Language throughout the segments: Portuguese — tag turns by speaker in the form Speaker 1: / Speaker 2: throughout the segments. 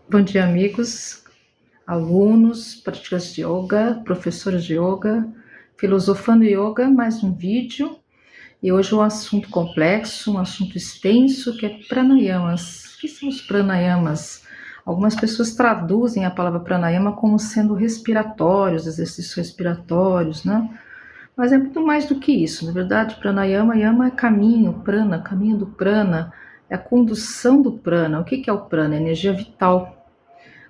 Speaker 1: Bom dia, amigos, alunos, praticantes de yoga, professores de yoga, filosofando yoga, mais um vídeo. E hoje um assunto complexo, um assunto extenso, que é pranayamas. O que são os pranayamas? Algumas pessoas traduzem a palavra pranayama como sendo respiratórios, exercícios respiratórios, né? Mas é muito mais do que isso. Na verdade, pranayama, yama é caminho, prana, caminho do prana, é a condução do prana. O que é o prana? É energia vital.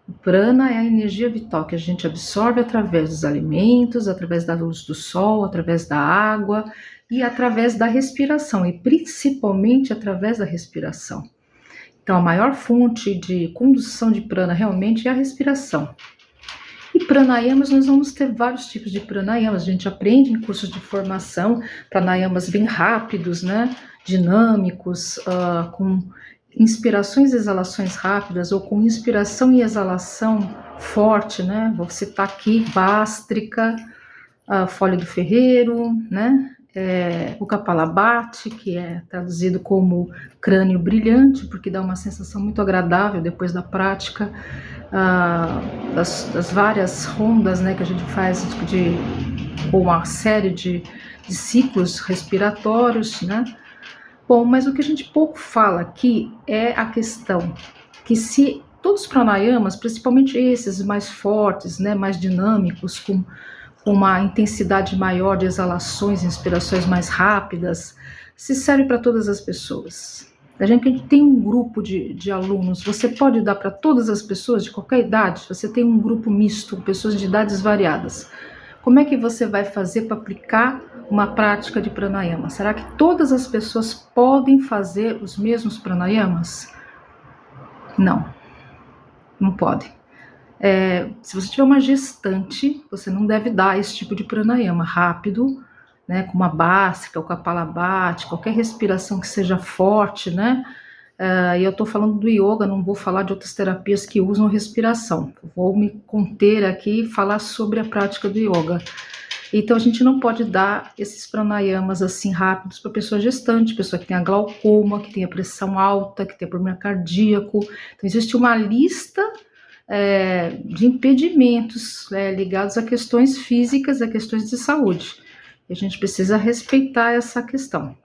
Speaker 1: O prana é a energia vital que a gente absorve através dos alimentos, através da luz do sol, através da água e através da respiração, e principalmente através da respiração. Então, a maior fonte de condução de prana realmente é a respiração. E pranayamas, nós vamos ter vários tipos de pranayamas. A gente aprende em cursos de formação pranayamas bem rápidos, né? Dinâmicos, com inspirações e exalações rápidas, ou com inspiração e exalação forte, né? Vou citar aqui Bástrica, Folha do Ferreiro, né? O Kapalabhati, que é traduzido como crânio brilhante, porque dá uma sensação muito agradável depois da prática, das várias rondas, né, que a gente faz com uma série de ciclos respiratórios, né? Bom, mas o que a gente pouco fala aqui é a questão que se todos os pranayamas, principalmente esses mais fortes, né, mais dinâmicos, com uma intensidade maior de exalações, inspirações mais rápidas, se serve para todas as pessoas. A gente tem um grupo de alunos, você pode dar para todas as pessoas de qualquer idade, você tem um grupo misto, pessoas de idades variadas. Como é que você vai fazer para aplicar uma prática de pranayama? Será que todas as pessoas podem fazer os mesmos pranayamas? Não, não podem. Se você tiver uma gestante, você não deve dar esse tipo de pranayama rápido, né, como a básica, o kapalabhati, qualquer respiração que seja forte, né? E eu estou falando do yoga, não vou falar de outras terapias que usam respiração. Vou me conter aqui e falar sobre a prática do yoga. Então a gente não pode dar esses pranayamas assim rápidos para pessoa gestante, pessoa que tenha glaucoma, que tenha pressão alta, que tenha problema cardíaco. Então existe uma lista de impedimentos ligados a questões físicas, a questões de saúde. E a gente precisa respeitar essa questão.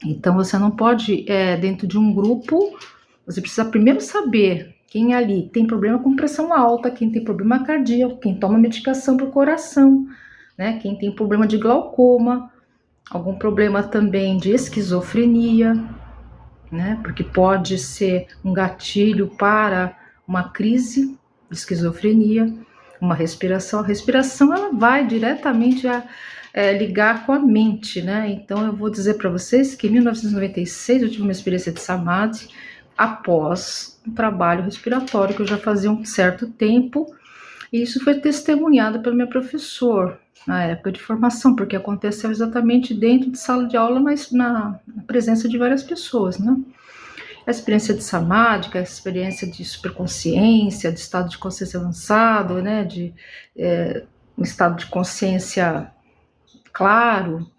Speaker 1: Então você não pode, dentro de um grupo, você precisa primeiro saber quem ali tem problema com pressão alta, quem tem problema cardíaco, quem toma medicação para o coração, né? Quem tem problema de glaucoma, algum problema também de esquizofrenia, né? Porque pode ser um gatilho para uma crise de esquizofrenia, uma respiração. A respiração ela vai diretamente ligar com a mente, né? Então eu vou dizer para vocês que em 1996 eu tive uma experiência de samadhi após um trabalho respiratório que eu já fazia um certo tempo, e isso foi testemunhado pelo meu professor na época de formação, porque aconteceu exatamente dentro de sala de aula, mas na presença de várias pessoas, né? A experiência de samadhi, a experiência de superconsciência, de estado de consciência avançado, né? De um estado de consciência claro,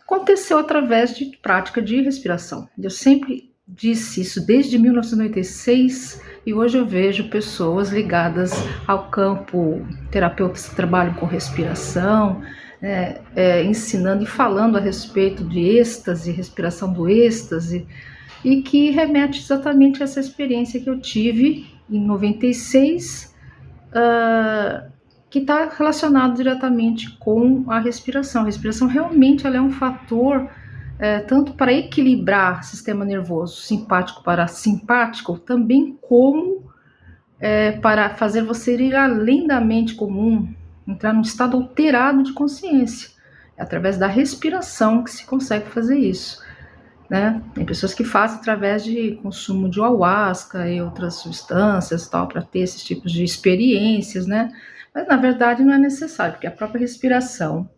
Speaker 1: aconteceu através de prática de respiração. Eu sempre disse isso desde 1996 e hoje eu vejo pessoas ligadas ao campo, terapeutas que trabalham com respiração, ensinando e falando a respeito de êxtase, respiração do êxtase, e que remete exatamente a essa experiência que eu tive em 96, que está relacionado diretamente com a respiração. A respiração realmente ela é um fator tanto para equilibrar o sistema nervoso simpático para simpático, também como para fazer você ir além da mente comum, entrar num estado alterado de consciência. É através da respiração que se consegue fazer isso, né? Tem pessoas que fazem através de consumo de ayahuasca e outras substâncias para ter esses tipos de experiências, né? Mas na verdade não é necessário, porque a própria respiração,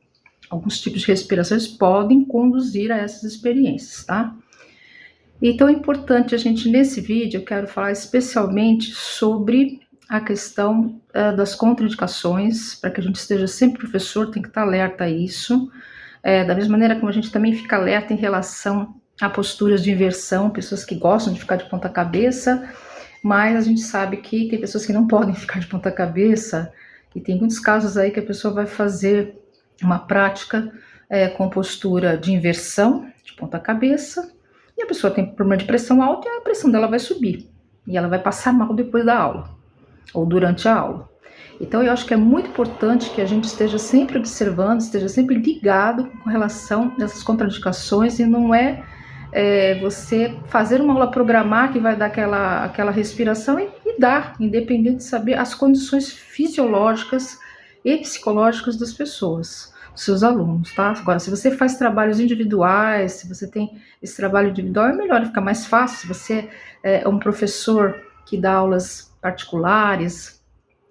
Speaker 1: alguns tipos de respirações podem conduzir a essas experiências, tá? Então é importante a gente, nesse vídeo, eu quero falar especialmente sobre a questão das contraindicações, para que a gente esteja sempre, professor, tem que estar alerta a isso, da mesma maneira como a gente também fica alerta em relação a posturas de inversão, pessoas que gostam de ficar de ponta cabeça, mas a gente sabe que tem pessoas que não podem ficar de ponta cabeça, e tem muitos casos aí que a pessoa vai fazer uma prática com postura de inversão, de ponta cabeça, e a pessoa tem problema de pressão alta e a pressão dela vai subir, e ela vai passar mal depois da aula, ou durante a aula. Então eu acho que é muito importante que a gente esteja sempre observando, esteja sempre ligado com relação a essas contraindicações, e não você fazer uma aula programar que vai dar aquela respiração e dar, independente de saber as condições fisiológicas e psicológicas das pessoas, dos seus alunos, tá? Agora, se você faz trabalhos individuais, se você tem esse trabalho individual, é melhor, fica mais fácil. Se você é um professor que dá aulas particulares,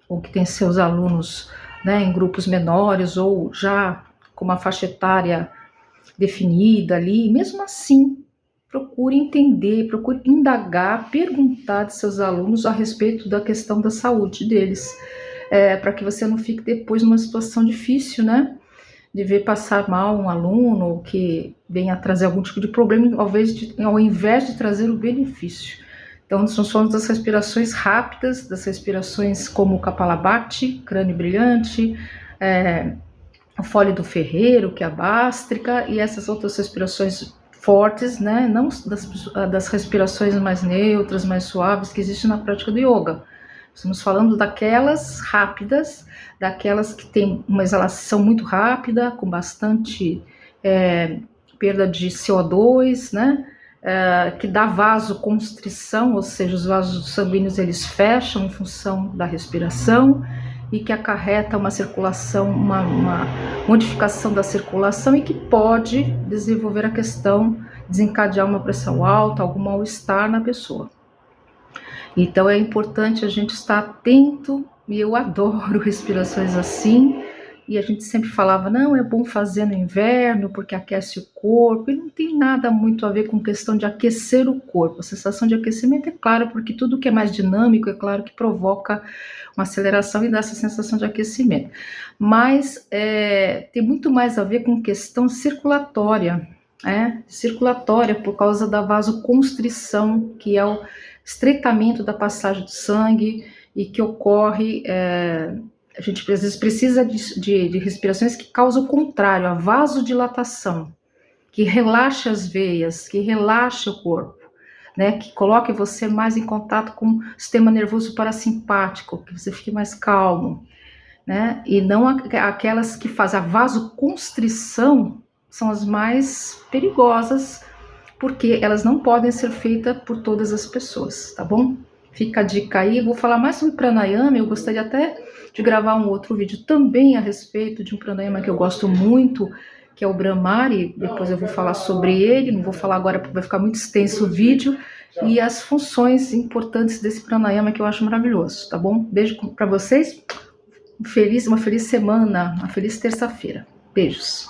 Speaker 1: ou que tem seus alunos, né, em grupos menores, ou já com uma faixa etária definida ali, mesmo assim, procure entender, procure indagar, perguntar de seus alunos a respeito da questão da saúde deles, para que você não fique depois numa situação difícil, né, de ver passar mal um aluno que venha trazer algum tipo de problema, ao invés de trazer o benefício. Então, nós falamos das respirações rápidas, das respirações como o Kapalabhati, crânio brilhante, o fole do ferreiro, que é a bástrica, e essas outras respirações fortes, né? Não das respirações mais neutras, mais suaves que existem na prática do yoga. Estamos falando daquelas rápidas, daquelas que têm uma exalação muito rápida, com bastante perda de CO2, né? Que dá vasoconstrição, ou seja, os vasos sanguíneos eles fecham em função da respiração, e que acarreta uma circulação, uma modificação da circulação, e que pode desenvolver a questão, desencadear uma pressão alta, algum mal-estar na pessoa. Então é importante a gente estar atento, e eu adoro respirações assim, e a gente sempre falava, não, é bom fazer no inverno, porque aquece o corpo, e não tem nada muito a ver com questão de aquecer o corpo. A sensação de aquecimento é claro, porque tudo que é mais dinâmico, é claro que provoca uma aceleração e dá essa sensação de aquecimento. Mas tem muito mais a ver com questão circulatória, circulatória por causa da vasoconstrição, que é o estreitamento da passagem do sangue, e que ocorre... A gente às vezes precisa de respirações que causam o contrário, a vasodilatação, que relaxa as veias, que relaxa o corpo, né? Que coloque você mais em contato com o sistema nervoso parasimpático, que você fique mais calmo, né? E não aquelas que fazem a vasoconstrição, são as mais perigosas, porque elas não podem ser feitas por todas as pessoas, tá bom? Fica a dica aí. Vou falar mais sobre pranayama. Eu gostaria até de gravar um outro vídeo também a respeito de um pranayama que eu gosto muito, que é o Brahmari. Depois eu vou falar sobre ele, não vou falar agora porque vai ficar muito extenso o vídeo, e as funções importantes desse pranayama que eu acho maravilhoso, tá bom? Beijo para vocês, uma feliz semana, uma feliz terça-feira. Beijos.